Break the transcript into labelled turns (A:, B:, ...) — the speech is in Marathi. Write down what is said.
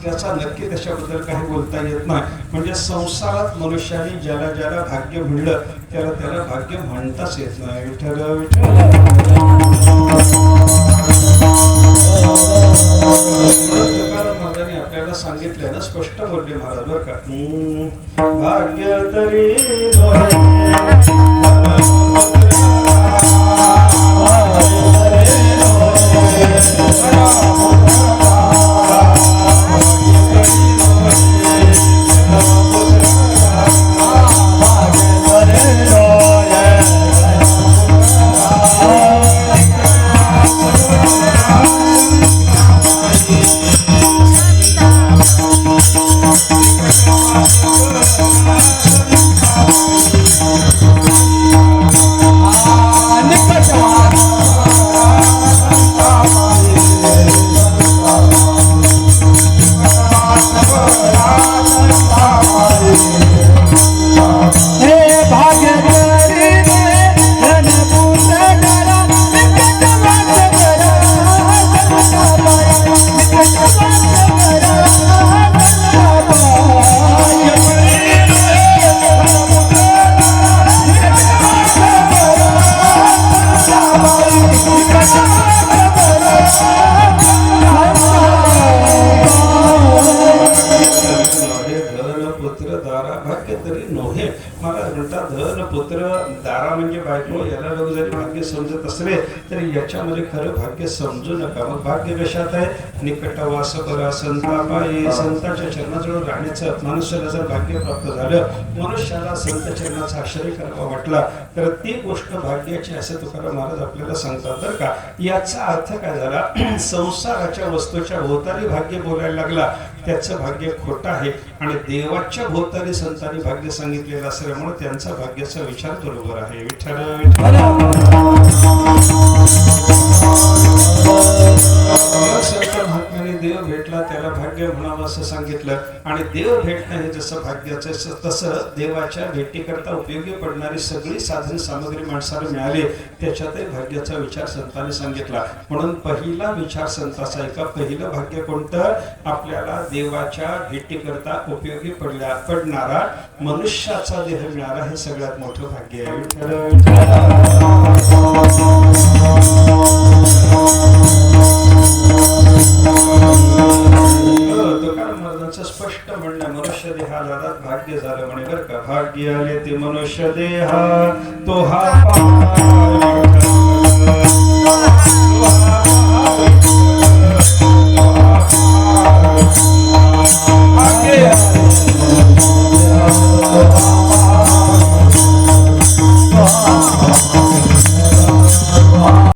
A: त्याचा नक्की त्याच्याबद्दल काही बोलता येत नाही. म्हणजे संसारात मनुष्याने ज्याला ज्याला भाग्य म्हणलं त्याला त्याला भाग्य म्हणताच येत नाही. विठ्ठल विठ्ठल महाराजांनी आपल्याला सांगितलं ना, स्पष्ट बोलले महाराज बर का, भाग्य तरी याच्यामध्ये खरं भाग्य समजू नका. मग भाग्य कशात आहे? निकटवास करा संतापायी, संतांच्या चरणाजवळ राहण्याचं मनुष्याला जर भाग्य प्राप्त झालं, मनुष्याला संत चरणाचा आश्रय करावा वाटला तर ती गोष्ट भाग्याची असे तुकाराम महाराज आपल्याला सांगतात बरं का. याचा अर्थ काय झाला? संसाराच्या वस्तूच्या भोवताली भाग्य बोलायला लागला त्याचं भाग्य खोटं आहे आणि देवाच्या भोवताली संतांनी भाग्य सांगितलेलं असल्यामुळे त्यांचा भाग्याचा विचार बरोबर आहे. विठ्ठल संत महात्म्याने देव भेटला त्याला भाग्य म्हणावं असं सांगितलं. आणि देव भेटणं हे जसं भाग्याचं तसं देवाच्या भेटीकरता उपयोगी पडणारी सगळी साधन सामग्री माणसाला मिळाली त्याच्यातही भाग्याचा विचार संतांनी सांगितला. म्हणून पहिला विचार संताचा ऐका, पहिलं भाग्य कोणतं? आपल्याला देवाच्या भेटीकरता उपयोगी पडणारा मनुष्याचा देह मिळाला हे सगळ्यात मोठं भाग्य आहे. तुकाराम महाराजांचं स्पष्ट म्हणणं, मनुष्य देहाला भाग्य झालं म्हणे बरं का. भाग्य आले ते मनुष्य देहा तो हा